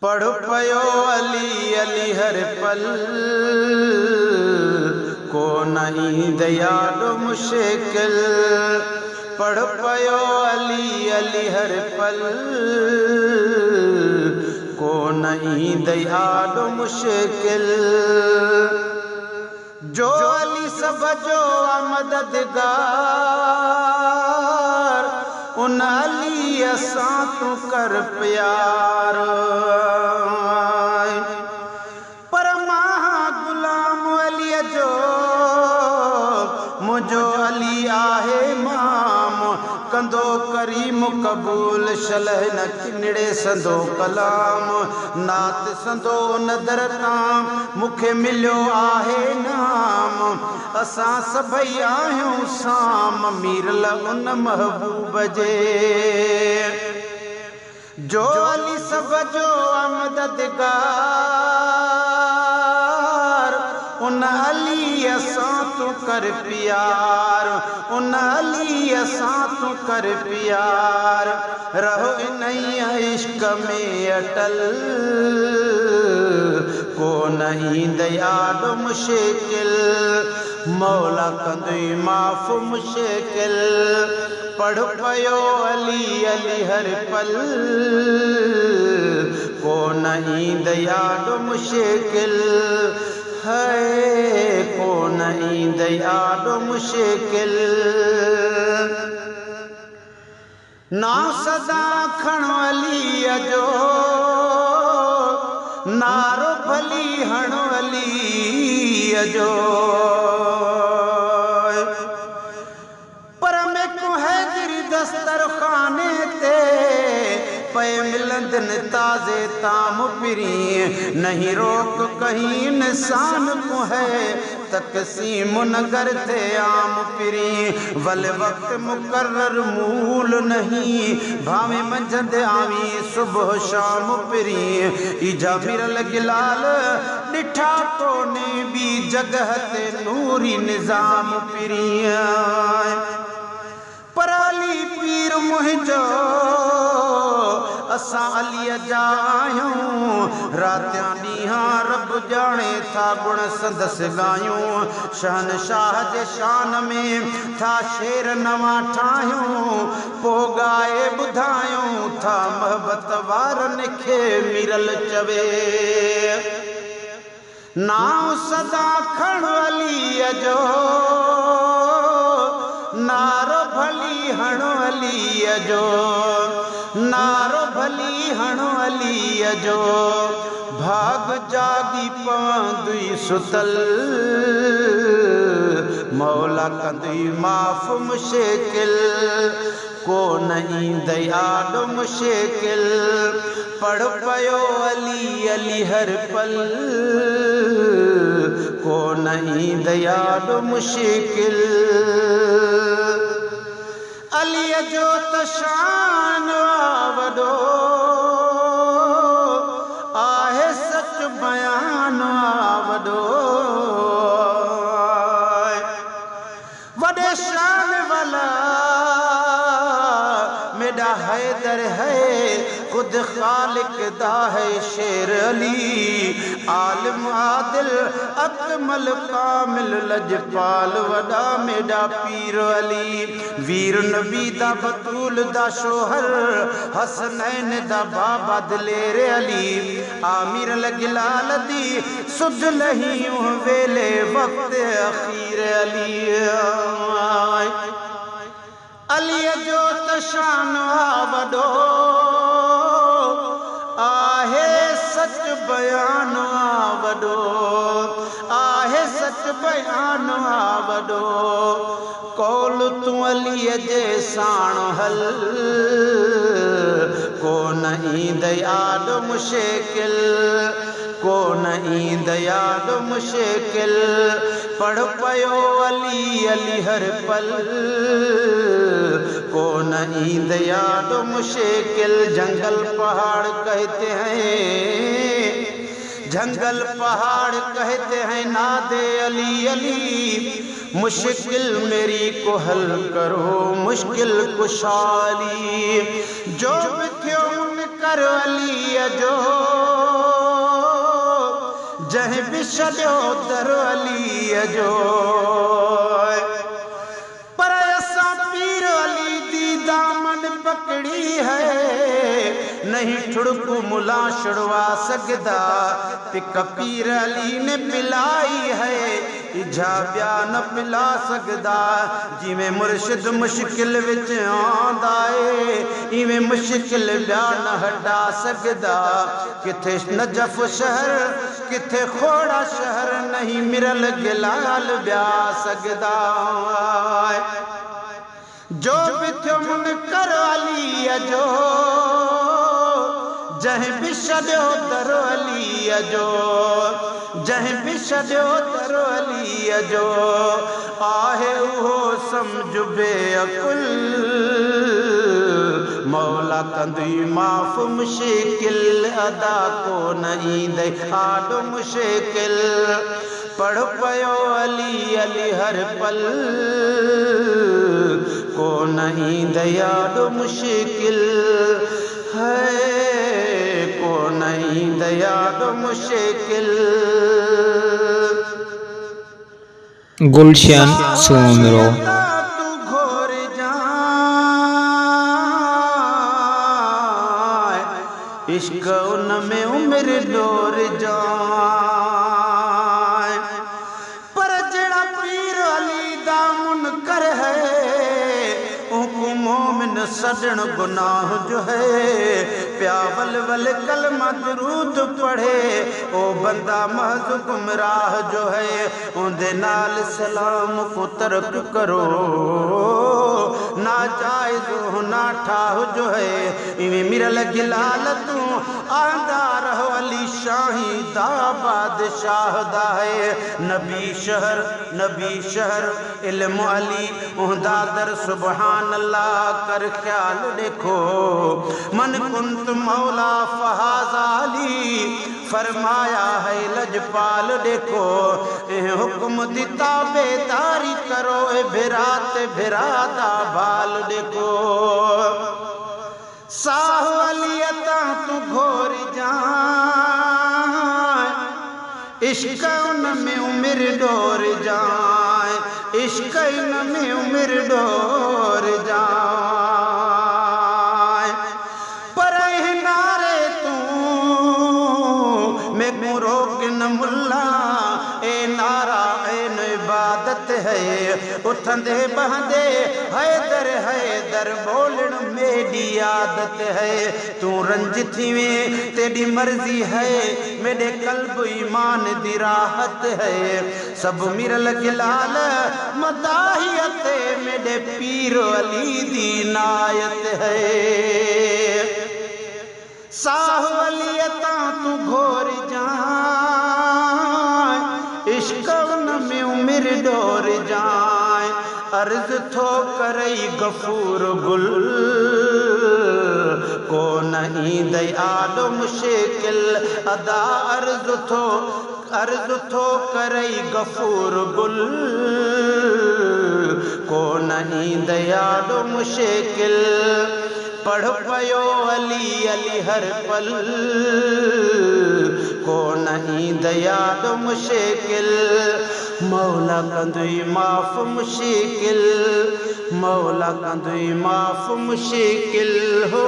पढ़ पयो अली अली हर पल को नहीं दयालु मुश्किल। पढ़ पयो अली अली हर पल को नहीं दयालु मुश्किल। जो अली सब जो मददगार उन अली असां तू कर प्यार। पर मां गुलाम अली जो मुझो अली आहे माम कंदो करीम कबूल शलह न किनड़े संदो कलाम नात संदो नदर ताम मुखे मिलियो आहे नाम। असां सभई आहियूं साम मीरल उन महबूब जे। जो अली सब जो मददगार उन अली असां तू कर प्यार। उन अली असां तू कर प्यार। रहो इन इश्क में अटल को नहीं दयालु मुश्किल। मौला कंदुई माफ़ मुश्किल। पढ़ पयो अली अली हर पल को नहीं दयालु मुश्किल है। को नहीं दयालु मुश्किल। ना सदा खणो अली जो नारो भली हणो अली जो। पर में को है गिर दस्तर खाने ते पे मिलंदन ताजे ताम पिरी। नहीं रोक कहीं इंसान को है तकसीम नगर थे आम पिरी। वल वक्त मुकर्रर मूल नहीं भावे मंझंद आवी सुबह शाम पिरी। इजा मिरल गिलाल डिठा तो ने भी जगह ते नूरी निजाम पिरी। पर अली पीर मुझो असां अली जा आहियूं। रातियां ॾींहां रब जाने था गुण संदस गायूं। शहनशाह जे शान में था शेर नवां ठाहियूं। पो गाए ॿुधायूं था मोहब्बत वारनि खे मिरल चवे। नाम सदा खण अली जो नारो भली हणो अली जो। नारो भली हणो अली जो। भाग जागी पवंदुई सुतल मौला कंदुई माफ़ मुश्किल। को नहीं दयालु मुश्किल। पढ़ पयो अली अली हर पल को नहीं दयालु मुश्किल। अली जो तशान वडो आहे सच बयान वडो। वडे शान वाला मेरा हैदर है खुद खालिक दा है शेर अली। आलिम आदिल अकमल कामिल लजपाल वडा मेरा पीर अली। वीर नबी दा बतूल दा शोहर हसनैन दा बाबा दिलेर अली। आमिर लगिलाल दी सुध लहियूं वेले वक्त अखीर अली। अली जो तशान वडो आहे सच बयान वडो। आहे सच बयान वडो। कौल तू अली जे साण हल को नहीं दयालु मुश्किल। को नहीं दयालु मुश्किल। पढ़ पयो अली अली हर पल को नहीं दयालु मुश्किल। जंगल पहाड़ कहते हैं जंगल पहाड़ कहते हैं नादे अली अली। मुश्किल मेरी को हल करो मुश्किल कुशाली। जो भी थियो उन कर अली जो जह भी छॾियो दर अलीअ जो। पर असां पीर अली दी दामन पकड़ी है, नहीं ठुड़कू मुला छुड़वा सकदा, पिक पीर अली ने पिलाई है, इझा ब्या न पिला सकदा। जिवें मुर्शिद मुश्किल विच आंदा है, इवें मुश्किल ब्या न हटा सकदा। किथे नजफ शहर किथे खोड़ा शहर, नहीं मिरल गिलाल ब्या सकदा। जो भी थियो मुनकर अलीअ जो, जह भी छॾियो दर अलीअ जो, जह भी छॾियो दर अलीअ जो। आहे उहो सम्झ बेअकुल, मौला कंदी माफ़ मुश्किल, अदा को न ईंदे आॾो मुश्किल। पढ़ पयो अली अली हर पल, को न ईंदे आॾो मुश्किल है, को न ईंदे आॾो मुश्किल। गुलशन सोमरो इश्क उन में उम्र डोर जाए। पर जड़ा पीर अली दा मुनकर है, उनको मोमिन सजन गुनाह जो है। प्या वल वल कलमा दरूद पढ़े, ओ बंदा महज गुमराह जो है। उनदे नाल सलाम को तर्क करो, ना जायज़ हो ना ठाह जो है। इवें मिरल गिलाल तू आंदा रहो, अली शाही दा बादशाह दा है। नबी शहर इल्म अली उहदा दर सुबहान अल्लाह कर ख्याल देखो। मन कुंत मौला फहाज़ा अली, फरमाया है लजपाल देखो। हुक्म दी ताबेदारी करो, भिरात भिरादा बाल देखो। साह अली अता तू घोर जाए, इश्क उन में उम्र डोर जाए, इश्क उन में उम्र डोर जाए। पर नारे तू मैं को रोक न मुल्ला, ए नारा ऐन इबादत है। उठंदे बहंदे हैदर बोलण मेरी आदत है। तू रंज थी तेरी मर्जी है, मेरे कल्ब ईमान दी राहत है। सब मिरल गिलाल मदाहियत, मेरे पीर अली दी नायत है। साह अली अता तू घोर जाए, इश्क उन में उम्र डोर जाए। अर्ज थो करई गफूर गुल, को नहीं दे आॾो मुश्किल अदा। अर्ज थो करई गफूर गुल, को नहीं दे आॾो मुश्किल। पढ़ पयो अली अली हर पल, को नहीं दयाद मुश्किल। मौला कंदुई माफ़ मुश्किल, मौला कंदुई माफ़ मुश्किल हो।